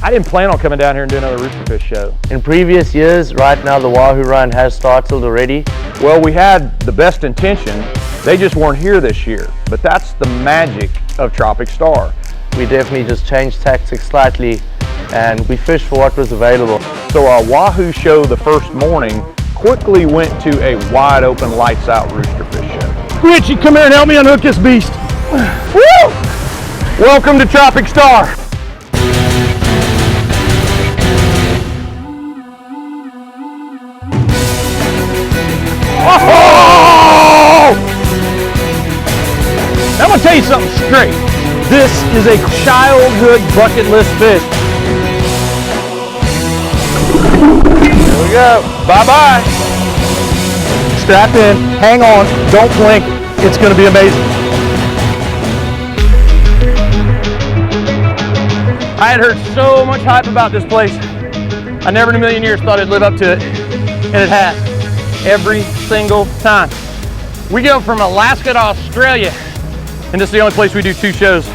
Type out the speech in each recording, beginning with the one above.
I didn't plan on coming down here and doing another Roosterfish show. In previous years, right now the Wahoo run has started already. Well, we had the best intention. They just weren't here this year. But that's the magic of Tropic Star. We definitely just changed tactics slightly and we fished for what was available. So our Wahoo show the first morning quickly went to a wide open lights out Roosterfish show. Richie, come here and help me unhook this beast. Woo! Welcome to Tropic Star. Oh! I'm gonna tell you something straight. This is a childhood bucket list fish. Here we go. Bye-bye. Strap in, hang on, don't blink. It's gonna be amazing. I had heard so much hype about this place. I never in a million years thought it'd live up to it, and it has. Every single time. We go from Alaska to Australia, and this is the only place we do 2 shows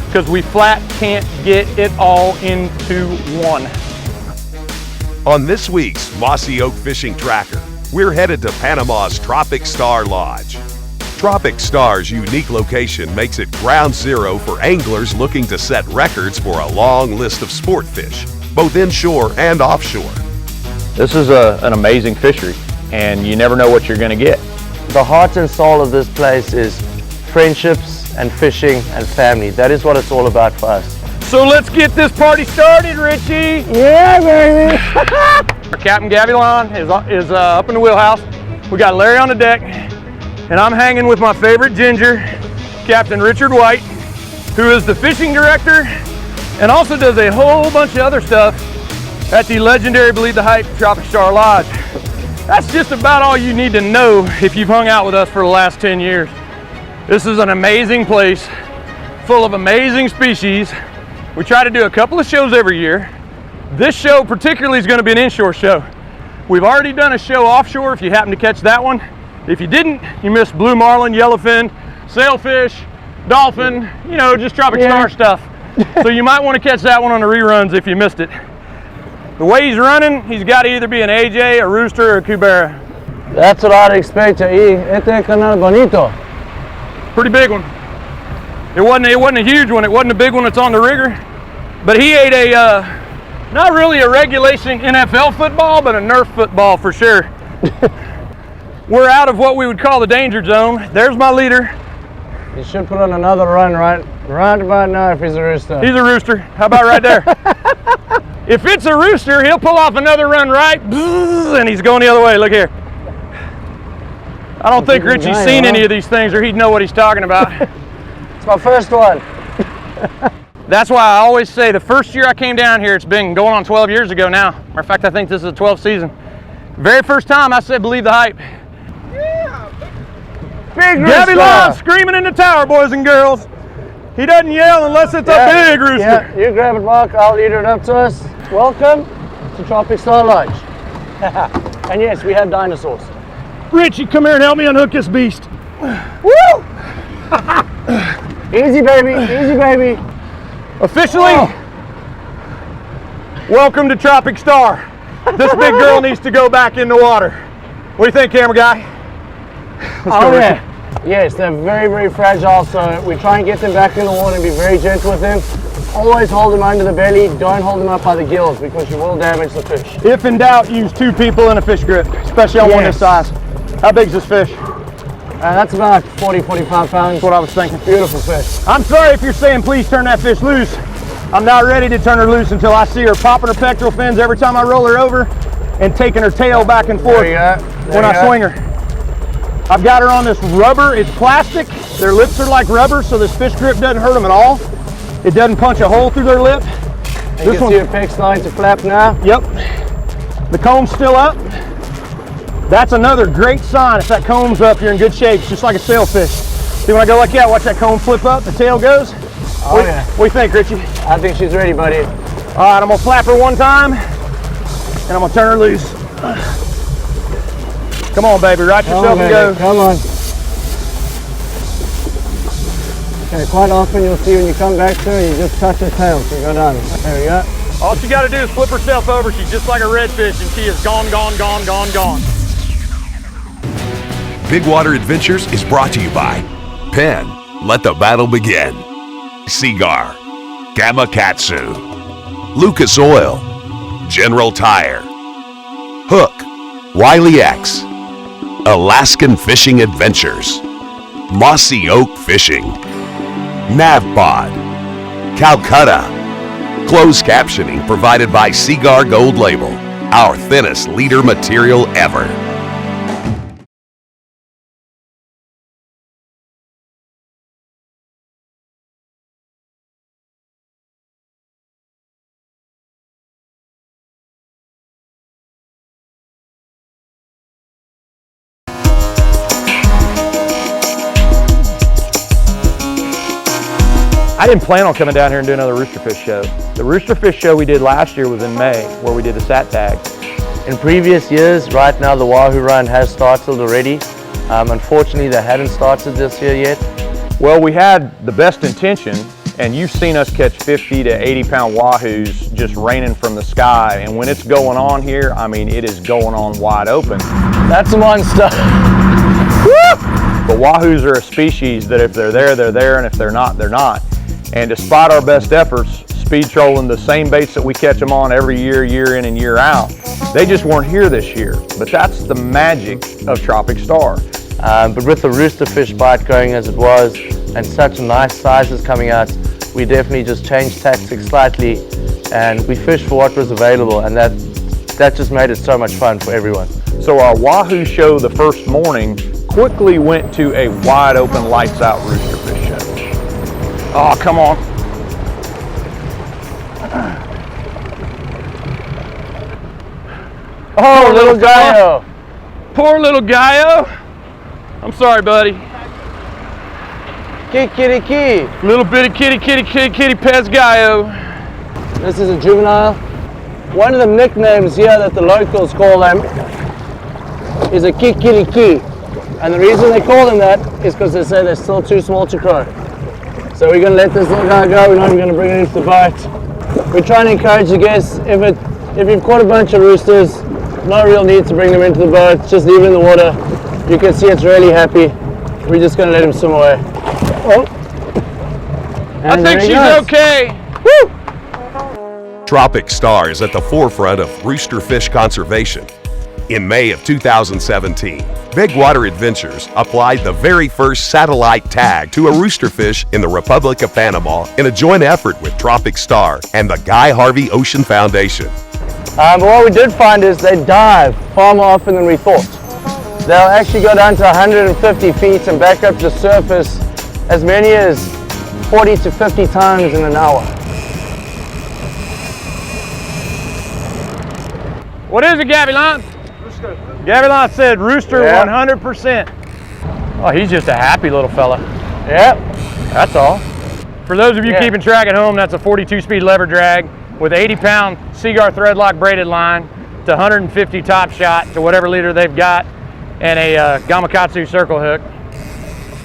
because we flat can't get it all into one. On this week's Mossy Oak Fishing Tracker, we're headed to Panama's Tropic Star Lodge. Tropic Star's unique location makes it ground zero for anglers looking to set records for a long list of sport fish, both inshore and offshore. This is an amazing fishery, and you never know what you're gonna get. The heart and soul of this place is friendships and fishing and family. That is what it's all about for us. So let's get this party started, Richie. Yeah, baby. Our Captain Gavilon is up in the wheelhouse. We got Larry on the deck, and I'm hanging with my favorite ginger, Captain Richard White, who is the fishing director and also does a whole bunch of other stuff at the legendary Believe the Hype Tropic Star Lodge. That's just about all you need to know if you've hung out with us for the last 10 years. This is an amazing place full of amazing species. We try to do a couple of shows every year. This show particularly is going to be an inshore show. We've already done a show offshore if you happen to catch that one. If you didn't, you missed blue marlin, yellowfin, sailfish, dolphin, you know, just Tropic Star stuff. So you might want to catch that one on the reruns if you missed it. The way he's running, he's got to either be an AJ, a Rooster, or a Cubera. That's what I'd expect to eat. Este canal bonito. Pretty big one. It wasn't a huge one. It wasn't a big one that's on the rigger. But he ate a, not really a regulation NFL football, but a Nerf football for sure. We're out of what we would call the danger zone. There's my leader. You should put on another run right about now if he's a rooster. He's a rooster. How about right there? If it's a rooster, he'll pull off another run right, and he's going the other way. Look here. I don't think Richie's seen any of these things or he'd know what he's talking about. It's my first one. That's why I always say the first year I came down here, it's been going on 12 years ago now. Matter of fact, I think this is the 12th season. Very first time I said, believe the hype. Yeah, big rooster. Gavilon screaming in the tower, boys and girls. He doesn't yell unless it's a big rooster. Yeah, you grab it, Mark. I'll lead it up to us. Welcome to Tropic Star Lodge. And yes, we have dinosaurs. Richie, come here and help me unhook this beast. Woo! Easy, baby. Easy, baby. Officially, welcome to Tropic Star. This big girl needs to go back in the water. What do you think, camera guy? Let's go, Richie. Yes, they're very, very fragile, so we try and get them back in the water and be very gentle with them. Always hold them under the belly. Don't hold them up by the gills because you will damage the fish. If in doubt, use 2 people in a fish grip, especially on one this size. How big is this fish? That's about 40, 45 pounds. That's what I was thinking. Beautiful fish. I'm sorry if you're saying, please turn that fish loose. I'm not ready to turn her loose until I see her popping her pectoral fins every time I roll her over and taking her tail back and forth when I swing her. I've got her on this rubber. It's plastic. Their lips are like rubber, so this fish grip doesn't hurt them at all. It doesn't punch a hole through their lip. And you can see her peck starting to flap now. Yep. The comb's still up. That's another great sign. If that comb's up, you're in good shape. It's just like a sailfish. See, when I go like that, watch that comb flip up, the tail goes. Oh, yeah. What do you think, Richie? I think she's ready, buddy. All right, I'm gonna flap her one time, and I'm gonna turn her loose. Come on, baby, right yourself and go. Come on. Okay, quite often you'll see when you come back to her, you just touch her tail, so go down. There we go. All she got to do is flip herself over. She's just like a redfish, and she is gone, gone, gone, gone, gone. BigWater Adventures is brought to you by Penn, Let the Battle Begin, Seagar, Gamakatsu, Lucas Oil, General Tire, Hook, Wiley X, Alaskan Fishing Adventures, Mossy Oak Fishing, Navpod, Calcutta. Closed captioning provided by Seagar Gold Label, our thinnest leader material ever. I didn't plan on coming down here and doing another Roosterfish show. The Roosterfish show we did last year was in May, where we did the sat tag. In previous years, right now the Wahoo run has started already. Unfortunately, they hadn't started this year yet. Well, we had the best intention, and you've seen us catch 50 to 80 pound wahoos just raining from the sky. And when it's going on here, I mean, it is going on wide open. That's a monster. But wahoos are a species that if they're there, and if they're not, they're not. And despite our best efforts, speed trolling the same baits that we catch them on every year, year in and year out, they just weren't here this year. But that's the magic of Tropic Star. But with the Roosterfish bite going as it was, and such nice sizes coming out, we definitely just changed tactics slightly, and we fished for what was available, and that just made it so much fun for everyone. So our wahoo show the first morning quickly went to a wide open lights out Roosterfish show. Oh, come on. Oh, little Gallo. Poor little Gallo. I'm sorry, buddy. Kitty kitty. Little bitty kitty Pez Gallo. This is a juvenile. One of the nicknames here that the locals call them is a kitty key. And the reason they call them that is because they say they're still too small to crow. So we're going to let this little guy go. We're not even going to bring it into the boat. We're trying to encourage the guests, if you've caught a bunch of roosters, no real need to bring them into the boat, just leave it in the water. You can see it's really happy. We're just going to let him swim away. Oh. I think she's okay. Woo! Tropic Star is at the forefront of roosterfish conservation. In May of 2017, BigWater Adventures applied the very first satellite tag to a roosterfish in the Republic of Panama in a joint effort with Tropic Star and the Guy Harvey Ocean Foundation. But what we did find is they dive far more often than we thought. They'll actually go down to 150 feet and back up to the surface as many as 40 to 50 times in an hour. What is it, Gavilon? Gavilon said rooster 100%. Oh, he's just a happy little fella. Yep. That's all. For those of you keeping track at home, that's a 42-speed lever drag with 80-pound Seagar threadlock braided line to 150 top shot to whatever leader they've got, and a Gamakatsu circle hook.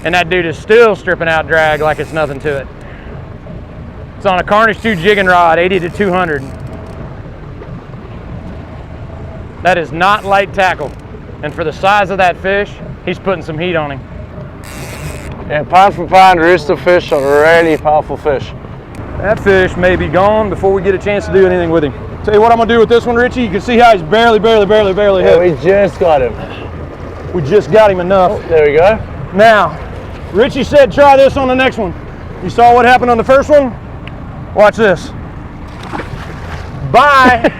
And that dude is still stripping out drag like it's nothing to it. It's on a Carnage 2 jigging rod, 80 to 200. That is not light tackle. And for the size of that fish, he's putting some heat on him. Yeah, pound for pound, roosterfish are really powerful fish. That fish may be gone before we get a chance to do anything with him. Tell you what I'm gonna do with this one, Richie. You can see how he's barely hit. We just got him. We just got him enough. Oh, there we go. Now, Richie said try this on the next one. You saw what happened on the first one? Watch this. Bye.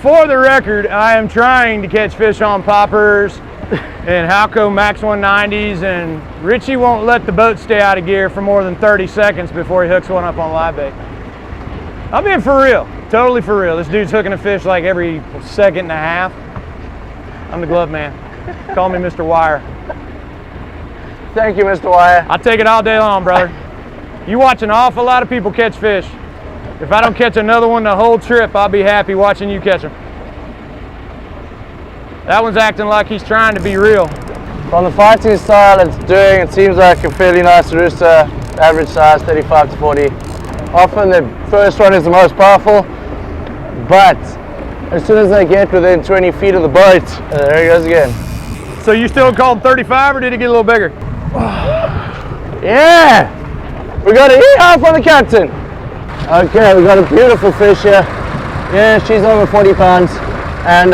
For the record, I am trying to catch fish on poppers and Halco Max 190s, and Richie won't let the boat stay out of gear for more than 30 seconds before he hooks one up on live bait. I'm being for real, totally for real. This dude's hooking a fish like every second and a half. I'm the glove man. Call me Mr. Wire. Thank you, Mr. Wire. I take it all day long, brother. You watch an awful lot of people catch fish. If I don't catch another one the whole trip, I'll be happy watching you catch them. That one's acting like he's trying to be real. From the fighting style it's doing, it seems like a fairly nice rooster, average size, 35 to 40. Often the first one is the most powerful, But as soon as they get within 20 feet of the boat, there he goes again. So you still called 35 or did it get a little bigger? Yeah! We got an E-half on the captain. Okay, we got a beautiful fish here. Yeah, she's over 40 pounds. And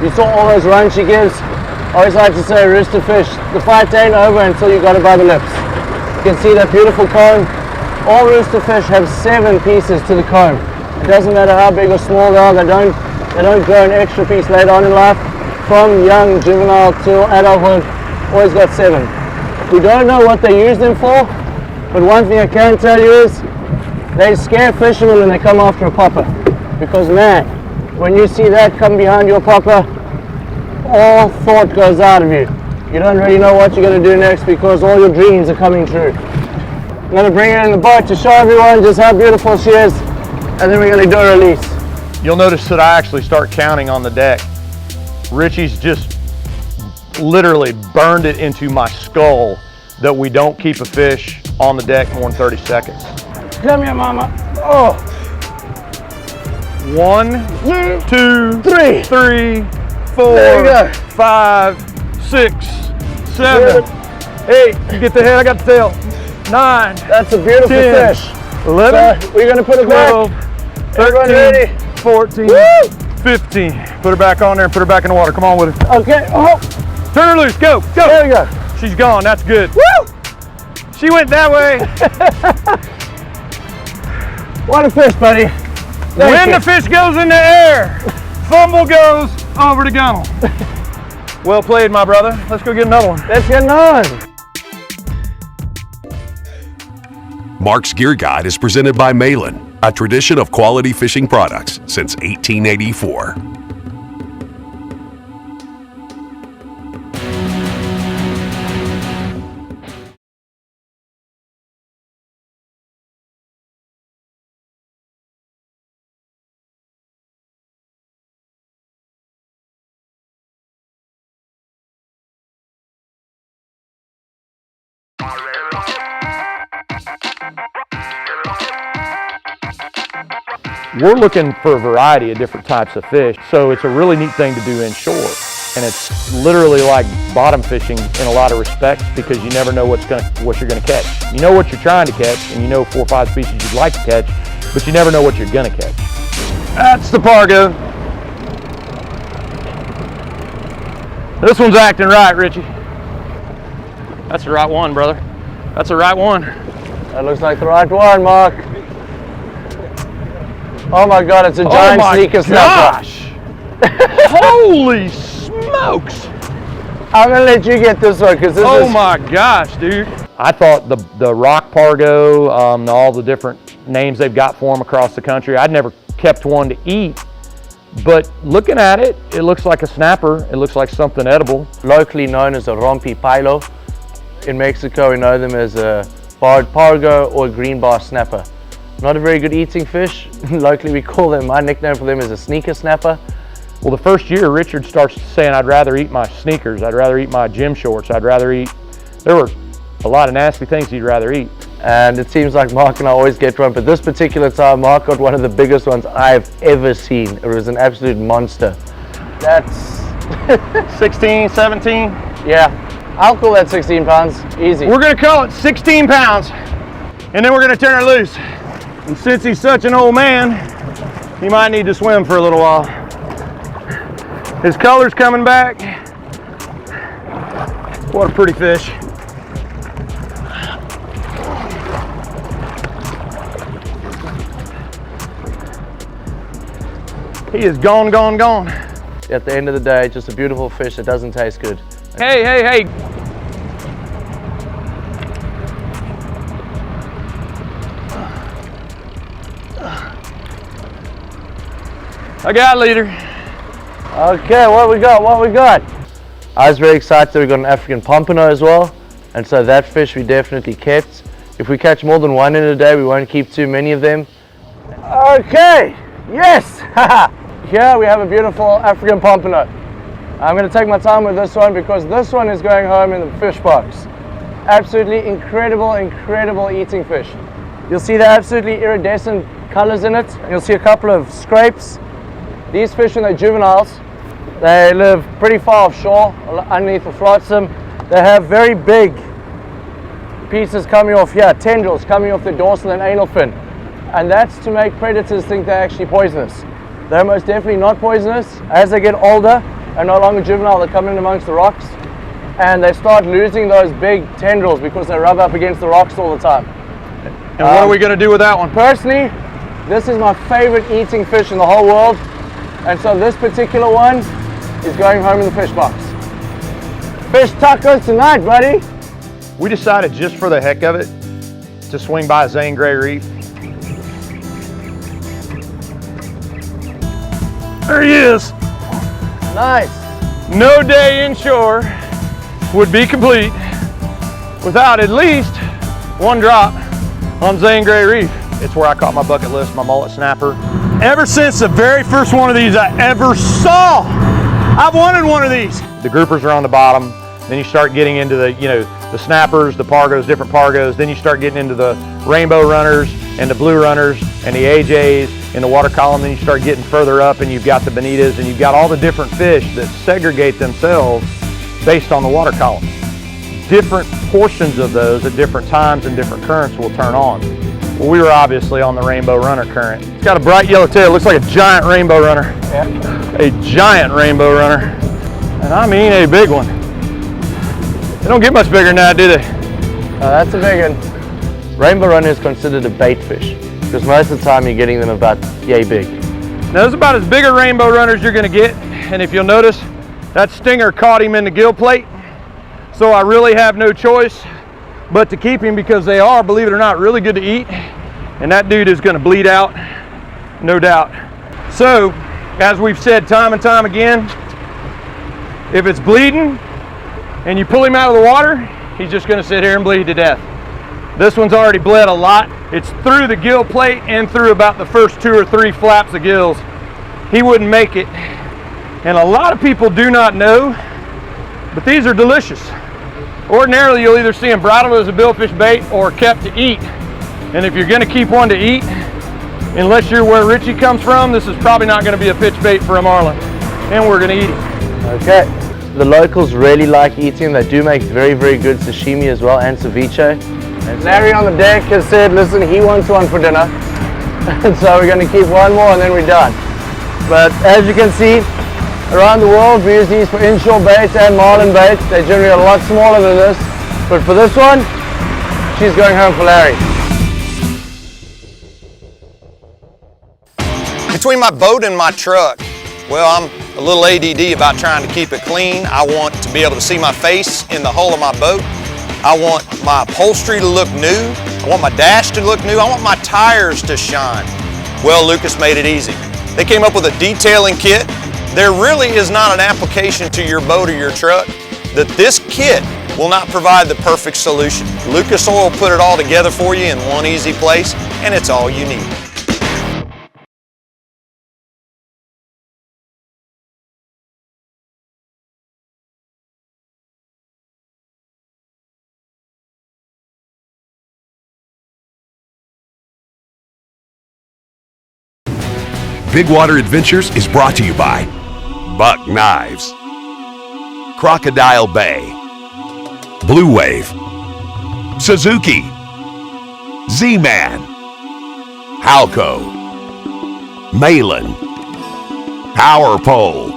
you saw all those runs she gives. I always like to say, Roosterfish, the fight ain't over until you got it by the lips. You can see that beautiful comb. All Roosterfish have 7 pieces to the comb. It doesn't matter how big or small they are, they don't grow an extra piece later on in life. From young, juvenile to adulthood, always got 7. We don't know what they use them for, but one thing I can tell you is, they scare fishermen when they come after a popper. Because man, when you see that come behind your popper, all thought goes out of you. You don't really know what you're going to do next because all your dreams are coming true. I'm going to bring her in the boat to show everyone just how beautiful she is, and then we're going to do a release. You'll notice that I actually start counting on the deck. Richie's just literally burned it into my skull that we don't keep a fish on the deck more than 30 seconds. Come here, mama. Oh. 1, 2, 3, 3, 4, 5, 6, 7, 8. You get the head, I got the tail. 9. That's a beautiful 10, fish. 11. So we're going to put it 12, back. 13, 14, Woo! 15. Put her back on there and put her back in the water. Come on with her. Okay. Oh. Turn her loose. Go. Go. There we go. She's gone. That's good. Woo! She went that way. What a fish, buddy. When the fish goes in the air, fumble goes over to gunnel. Well played, my brother. Let's go get another one. Let's get another one. Mark's Gear Guide is presented by Malin, a tradition of quality fishing products since 1884. We're looking for a variety of different types of fish, so it's a really neat thing to do inshore. And it's literally like bottom fishing in a lot of respects because you never know what you're gonna catch. You know what you're trying to catch, and you know 4 or 5 species you'd like to catch, but you never know what you're gonna catch. That's the Pargo. This one's acting right, Richie. That's the right one, brother. That's the right one. That looks like the right one, Mark. Oh my God, it's a giant sneaker snapper. Gosh! Holy smokes! I'm gonna let you get this one because this is... Oh my gosh, dude. I thought the rock Pargo, all the different names they've got for them across the country, I'd never kept one to eat, but looking at it, it looks like a snapper. It looks like something edible. Locally known as a rompi pilo. In Mexico, we know them as a barred Pargo or a green bar snapper. Not a very good eating fish. Locally we call them, my nickname for them is a sneaker snapper. Well, the first year Richard starts saying, I'd rather eat my sneakers, I'd rather eat my gym shorts, I'd rather eat, there were a lot of nasty things he'd rather eat. And it seems like Mark and I always get one, but this particular time Mark got one of the biggest ones I've ever seen. It was an absolute monster. That's 16, 17? Yeah, I'll call that 16 pounds, easy. We're gonna call it 16 pounds, and then we're gonna turn her loose. And since he's such an old man, he might need to swim for a little while. His color's coming back. What a pretty fish. He is gone, gone, gone. At the end of the day, just a beautiful fish that doesn't taste good. Hey, hey, hey. I got a leader. Okay, what we got? I was very excited that we got an African pompano as well, and so that fish we definitely kept. If we catch more than one in a day, we won't keep too many of them. Okay, yes! Here we have a beautiful African pompano. I'm going to take my time with this one because this one is going home in the fish box. Absolutely incredible, incredible eating fish. You'll see the absolutely iridescent colors in it. And you'll see a couple of scrapes. These fish, when they're juveniles, they live pretty far offshore, underneath the flotsam. They have very big pieces coming off here, tendrils coming off the dorsal and anal fin. And that's to make predators think they're actually poisonous. They're most definitely not poisonous. As they get older and no longer juvenile, they come in amongst the rocks and they start losing those big tendrils because they rub up against the rocks all the time. And what are we going to do with that one? Personally, this is my favorite eating fish in the whole world. And so this particular one is going home in the fish box. Fish tacos tonight, buddy. We decided just for the heck of it to swing by Zane Gray Reef. There he is. Nice. No day inshore would be complete without at least one drop on Zane Gray Reef. It's where I caught my bucket list, my mullet snapper. Ever since the very first one of these I ever saw, I've wanted one of these. The groupers are on the bottom. Then you start getting into the, the snappers, the pargos, different pargos. Then you start getting into the rainbow runners and the blue runners and the AJs in the water column. Then you start getting further up and you've got the bonitas and you've got all the different fish that segregate themselves based on the water column. Different portions of those at different times and different currents will turn on. Well, we were obviously on the rainbow runner current. It's got a bright yellow tail. It looks like a giant rainbow runner. Yeah. A giant rainbow runner. And I mean a big one. They don't get much bigger than that, do they? That's a big one. Rainbow runner is considered a bait fish because most of the time you're getting them about yay big. Now, this is about as big a rainbow runner as you're going to get. And if you'll notice, that stinger caught him in the gill plate. So I really have no choice but to keep him because they are, believe it or not, really good to eat. And that dude is going to bleed out, no doubt. So, as we've said time and time again, if it's bleeding and you pull him out of the water, he's just going to sit here and bleed to death. This one's already bled a lot. It's through the gill plate and through about the first 2 or 3 flaps of gills. He wouldn't make it. And a lot of people do not know, but these are delicious. Ordinarily, you'll either see them bridled as a billfish bait or kept to eat. And if you're going to keep one to eat, unless you're where Richie comes from, this is probably not going to be a pitch bait for a marlin. And we're going to eat him. Okay. The locals really like eating. They do make very, very good sashimi as well and ceviche. And Larry on the deck has said, listen, he wants one for dinner. And so we're going to keep one more and then we're done. But as you can see, around the world we use these for inshore baits and marlin baits. They're generally a lot smaller than this. But for this one, she's going home for Larry. Between my boat and my truck, well, I'm a little ADD about trying to keep it clean. I want to be able to see my face in the hull of my boat. I want my upholstery to look new. I want my dash to look new. I want my tires to shine. Well, Lucas made it easy. They came up with a detailing kit. There really is not an application to your boat or your truck that this kit will not provide the perfect solution. Lucas Oil put it all together for you in one easy place, and it's all you need. BigWater Adventures is brought to you by Buck Knives, Crocodile Bay, Blue Wave, Suzuki, Z-Man, Halco, Malin, Power Pole,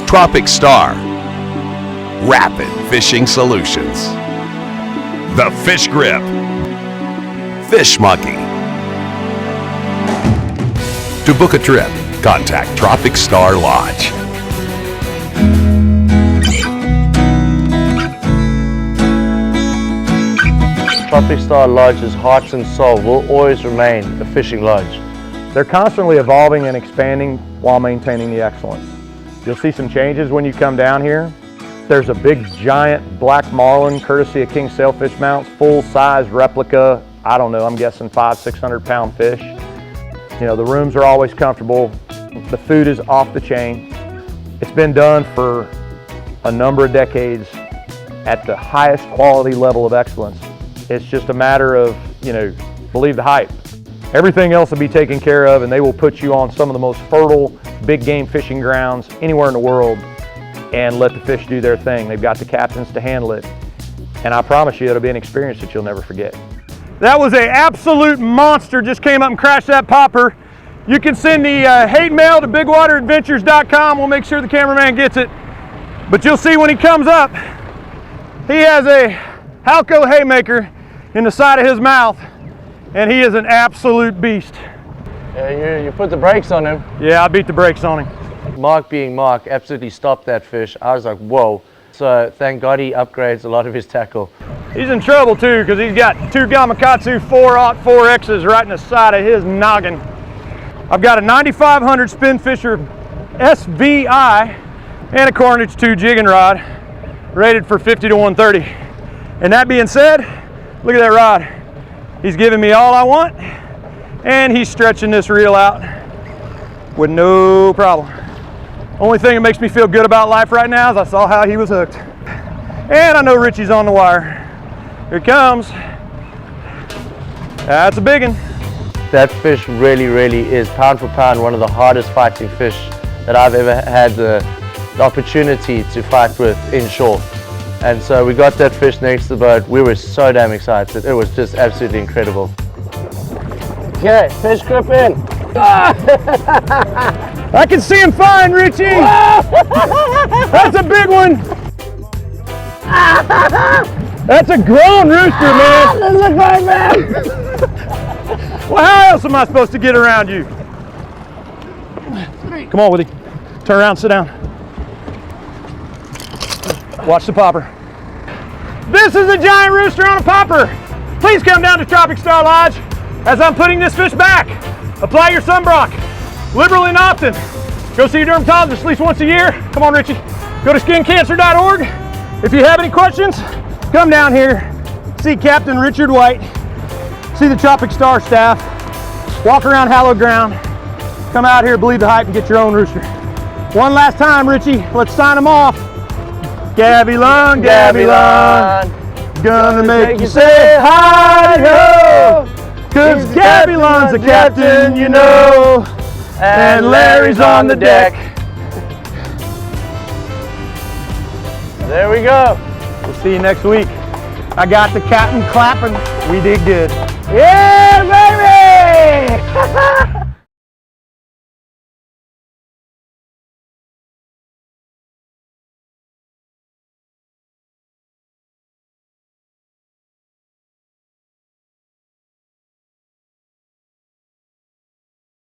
Tropic Star, Rapid Fishing Solutions, The Fish Grip, Fish Monkey. To book a trip, contact Tropic Star Lodge. Tropic Star Lodge's heart and soul will always remain a fishing lodge. They're constantly evolving and expanding while maintaining the excellence. You'll see some changes when you come down here. There's a big giant black marlin courtesy of King Sailfish Mounts, full-size replica, I don't know, I'm guessing 500-600 pound fish. You know, the rooms are always comfortable. The food is off the chain. It's been done for a number of decades at the highest quality level of excellence. It's just a matter of, believe the hype. Everything else will be taken care of, and they will put you on some of the most fertile big game fishing grounds anywhere in the world and let the fish do their thing. They've got the captains to handle it. And I promise you, it'll be an experience that you'll never forget. That was an absolute monster. Just came up and crashed that popper. You can send the hate mail to BigWaterAdventures.com. We'll make sure the cameraman gets it. But you'll see when he comes up, he has a Halco haymaker in the side of his mouth, and he is an absolute beast. Yeah, you put the brakes on him. Yeah, I beat the brakes on him. Mark being Mark absolutely stopped that fish. I was like, whoa. So thank God he upgrades a lot of his tackle. He's in trouble too, because he's got two Gamakatsu 4/4X's right in the side of his noggin. I've got a 9500 Spin Fisher SVI and a Carnage 2 jigging rod rated for 50 to 130. And that being said, look at that rod. He's giving me all I want, and he's stretching this reel out with no problem. Only thing that makes me feel good about life right now is I saw how he was hooked. And I know Richie's on the wire. Here he comes. That's a big one. That fish really is, pound for pound, one of the hardest fighting fish that I've ever had the opportunity to fight with inshore. And so we got that fish next to the boat. We were so damn excited. It was just absolutely incredible. Okay, fish grip in. I can see him fine, Richie. That's a big one. That's a grown rooster, man. This is a great man. Well, how else am I supposed to get around you? Come on, Woody. Turn around, sit down. Watch the popper. This is a giant rooster on a popper. Please come down to Tropic Star Lodge as I'm putting this fish back. Apply your sunblock, liberally and often. Go see your dermatologist at least once a year. Come on, Richie. Go to skincancer.org. If you have any questions, come down here, see Captain Richard White, see the Tropic Star staff, walk around hallowed ground, come out here, believe the hype, and get your own rooster. One last time, Richie, let's sign them off. Gavilon, Gavilon, gonna make you say hi-ho, 'cause Gavilon's a captain, you know, and Larry's on the deck. There we go. We'll see you next week. I got the captain clapping. We did good. Yeah, baby!